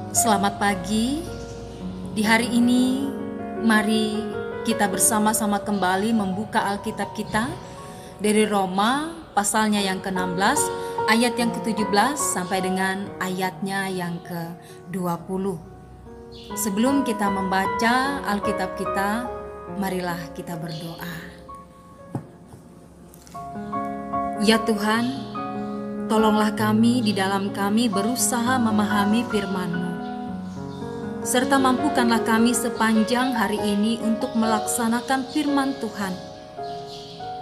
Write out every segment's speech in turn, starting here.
Selamat pagi. Di hari ini, mari kita bersama-sama kembali membuka Alkitab kita dari Roma pasalnya yang ke-16, ayat yang ke-17 sampai dengan ayatnya yang ke-20. Sebelum kita membaca Alkitab kita, marilah kita berdoa. Ya Tuhan, tolonglah kami di dalam kami berusaha memahami firman-Mu. Serta mampukanlah kami sepanjang hari ini untuk melaksanakan firman Tuhan.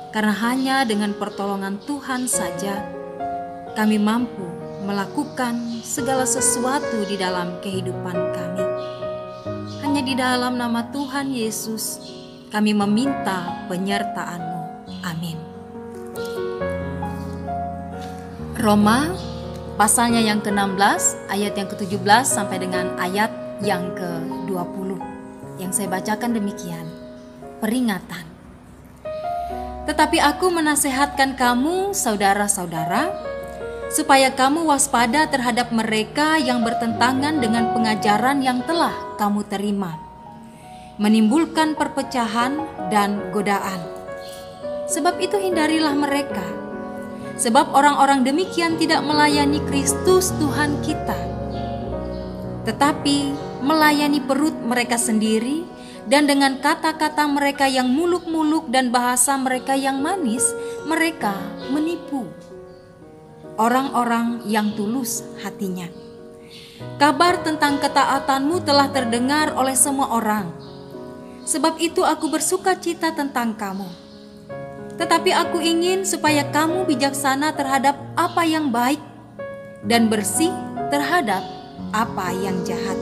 Karena hanya dengan pertolongan Tuhan saja kami mampu melakukan segala sesuatu di dalam kehidupan kami. Hanya di dalam nama Tuhan Yesus kami meminta penyertaan-Mu. Amin. Roma pasalnya yang ke-16 ayat yang ke-17 sampai dengan ayat yang ke-20. Yang saya bacakan demikian. Peringatan. Tetapi aku menasehatkan kamu saudara-saudara supaya kamu waspada terhadap mereka yang bertentangan dengan pengajaran yang telah kamu terima, menimbulkan perpecahan dan godaan. Sebab itu hindarilah mereka. Sebab orang-orang demikian tidak melayani Kristus Tuhan kita, tetapi melayani perut mereka sendiri, dan dengan kata-kata mereka yang muluk-muluk dan bahasa mereka yang manis, mereka menipu orang-orang yang tulus hatinya. Kabar tentang ketaatanmu telah terdengar oleh semua orang. Sebab itu aku bersuka cita tentang kamu. Tetapi aku ingin supaya kamu bijaksana terhadap apa yang baik dan bersih terhadap apa yang jahat.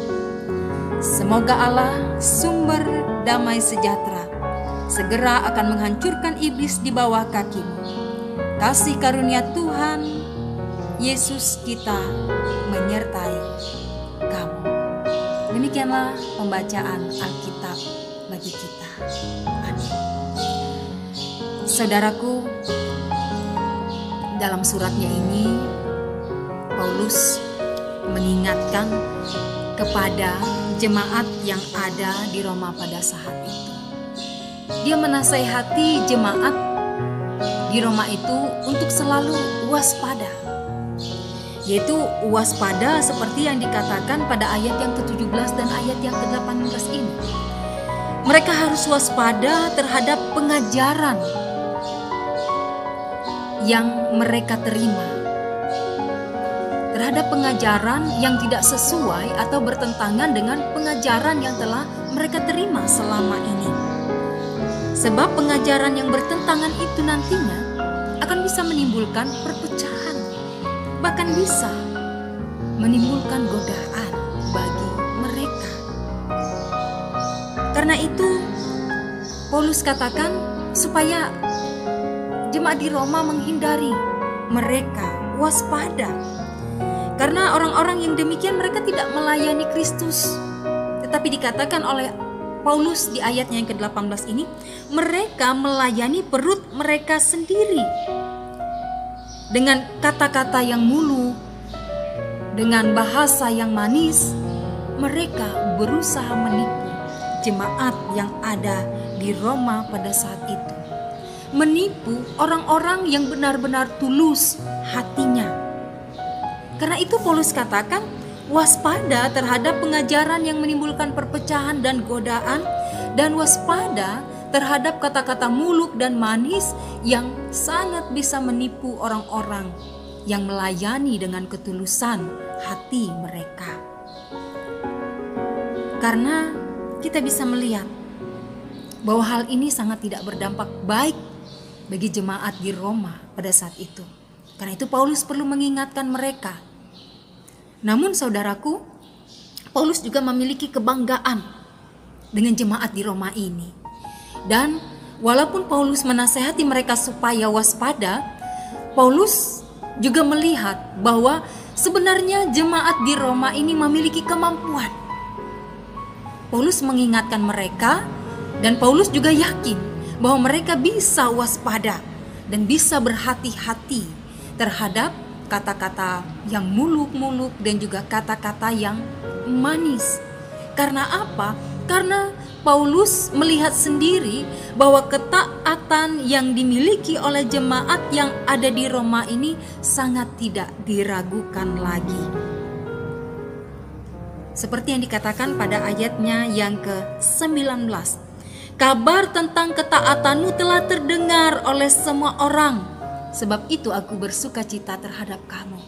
Semoga Allah, sumber damai sejahtera, segera akan menghancurkan iblis di bawah kakimu. Kasih karunia Tuhan Yesus kita menyertai kamu. Demikianlah pembacaan Alkitab bagi kita. Amin. Saudaraku, dalam suratnya ini Paulus mengingatkan kepada jemaat yang ada di Roma pada saat itu. Dia menasihati jemaat di Roma itu untuk selalu waspada, yaitu waspada seperti yang dikatakan pada ayat yang ke-17 dan ayat yang ke-18 ini. Mereka harus waspada terhadap pengajaran yang mereka terima, terhadap pengajaran yang tidak sesuai atau bertentangan dengan pengajaran yang telah mereka terima selama ini. Sebab pengajaran yang bertentangan itu nantinya akan bisa menimbulkan perpecahan, bahkan bisa menimbulkan godaan bagi mereka. Karena itu Paulus katakan supaya jemaat di Roma menghindari mereka, waspada. Karena orang-orang yang demikian mereka tidak melayani Kristus. Tetapi dikatakan oleh Paulus di ayatnya yang ke-18 ini, mereka melayani perut mereka sendiri. Dengan kata-kata yang muluk, dengan bahasa yang manis, mereka berusaha menipu jemaat yang ada di Roma pada saat itu. Menipu orang-orang yang benar-benar tulus hatinya. Karena itu Paulus katakan, waspada terhadap pengajaran yang menimbulkan perpecahan dan godaan, dan waspada terhadap kata-kata muluk dan manis yang sangat bisa menipu orang-orang yang melayani dengan ketulusan hati mereka. Karena kita bisa melihat bahwa hal ini sangat tidak berdampak baik bagi jemaat di Roma pada saat itu. Karena itu Paulus perlu mengingatkan mereka. Namun saudaraku, Paulus juga memiliki kebanggaan dengan jemaat di Roma ini. Dan walaupun Paulus menasehati mereka supaya waspada, Paulus juga melihat bahwa sebenarnya jemaat di Roma ini memiliki kemampuan. Paulus mengingatkan mereka, dan Paulus juga yakin bahwa mereka bisa waspada dan bisa berhati-hati terhadap kata-kata yang muluk-muluk dan juga kata-kata yang manis. Karena apa? Karena Paulus melihat sendiri bahwa ketaatan yang dimiliki oleh jemaat yang ada di Roma ini sangat tidak diragukan lagi. Seperti yang dikatakan pada ayatnya yang ke-19. Kabar tentang ketaatanmu telah terdengar oleh semua orang. Sebab itu aku bersuka cita terhadap kamu.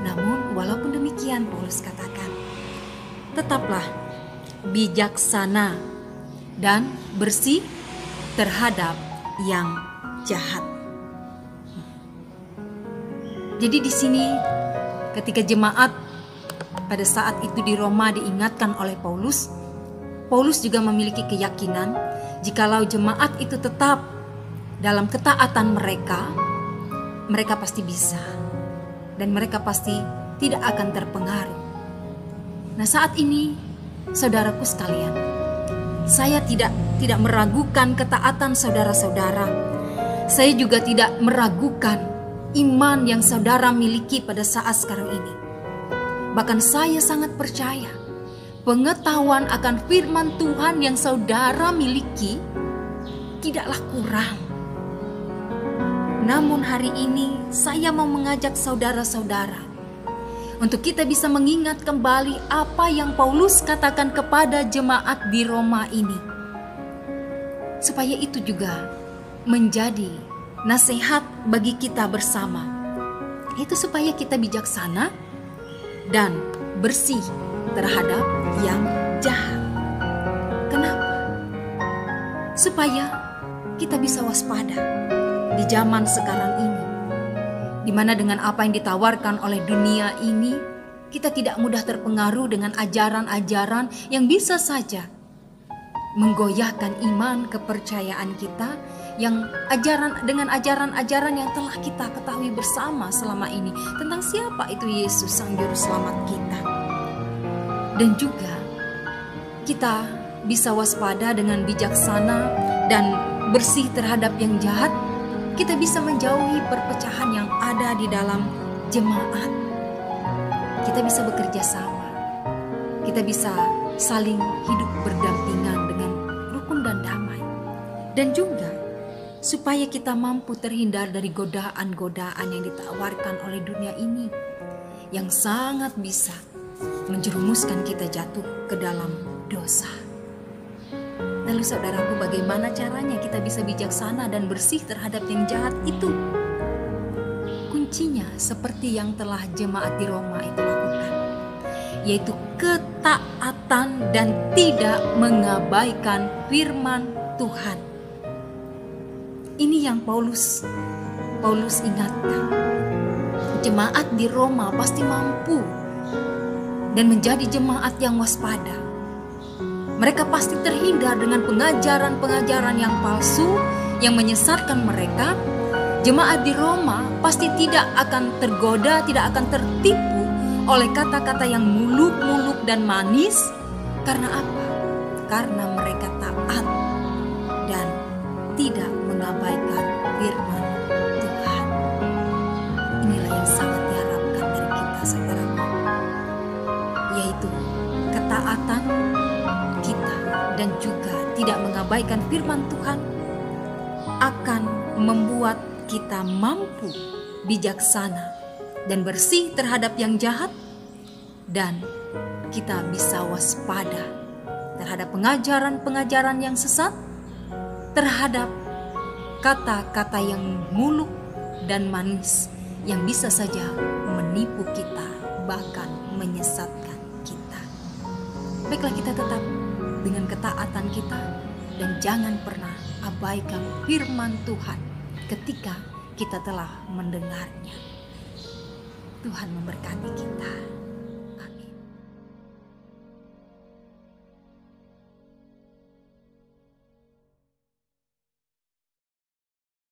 Namun walaupun demikian, Paulus katakan, tetaplah bijaksana dan bersih terhadap yang jahat. Jadi di sini ketika jemaat pada saat itu di Roma diingatkan oleh Paulus, Paulus juga memiliki keyakinan jikalau jemaat itu tetap dalam ketaatan mereka, mereka pasti bisa dan mereka pasti tidak akan terpengaruh. Nah, saat ini saudaraku sekalian, saya tidak meragukan ketaatan saudara-saudara. Saya juga tidak meragukan iman yang saudara miliki pada saat sekarang ini. Bahkan saya sangat percaya pengetahuan akan firman Tuhan yang saudara miliki tidaklah kurang. Namun hari ini saya mau mengajak saudara-saudara untuk kita bisa mengingat kembali apa yang Paulus katakan kepada jemaat di Roma ini. Supaya itu juga menjadi nasihat bagi kita bersama. Itu supaya kita bijaksana dan bersih terhadap yang jahat. Kenapa? Supaya kita bisa waspada di zaman sekarang ini, di mana dengan apa yang ditawarkan oleh dunia ini, kita tidak mudah terpengaruh dengan ajaran-ajaran yang bisa saja menggoyahkan iman kepercayaan kita, yang dengan ajaran-ajaran yang telah kita ketahui bersama selama ini tentang siapa itu Yesus Sang Juru Selamat kita. Dan juga kita bisa waspada dengan bijaksana dan bersih terhadap yang jahat. Kita bisa menjauhi perpecahan yang ada di dalam jemaat. Kita bisa bekerja sama. Kita bisa saling hidup berdampingan dengan rukun dan damai. Dan juga supaya kita mampu terhindar dari godaan-godaan yang ditawarkan oleh dunia ini, yang sangat bisa menjerumuskan kita jatuh ke dalam dosa. Lalu saudaraku, bagaimana caranya kita bisa bijaksana dan bersih terhadap yang jahat itu? Kuncinya seperti yang telah jemaat di Roma itu lakukan, yaitu ketaatan dan tidak mengabaikan firman Tuhan. Ini yang Paulus ingatkan. Jemaat di Roma pasti mampu dan menjadi jemaat yang waspada. Mereka pasti terhindar dengan pengajaran-pengajaran yang palsu yang menyesatkan mereka. Jemaat di Roma pasti tidak akan tergoda, tidak akan tertipu oleh kata-kata yang muluk-muluk dan manis. Karena apa? Karena mereka taat dan tidak mengabaikan firman Tuhan. Inilah yang sangat diharapkan dari kita, saudaraku, yaitu ketaatan kita dan juga tidak mengabaikan firman Tuhan akan membuat kita mampu bijaksana dan bersih terhadap yang jahat, dan kita bisa waspada terhadap pengajaran-pengajaran yang sesat, terhadap kata-kata yang muluk dan manis yang bisa saja menipu kita, bahkan menyesatkan kita. Baiklah, kita tetap dengan ketaatan kita dan jangan pernah abaikan firman Tuhan ketika kita telah mendengarnya. Tuhan memberkati kita.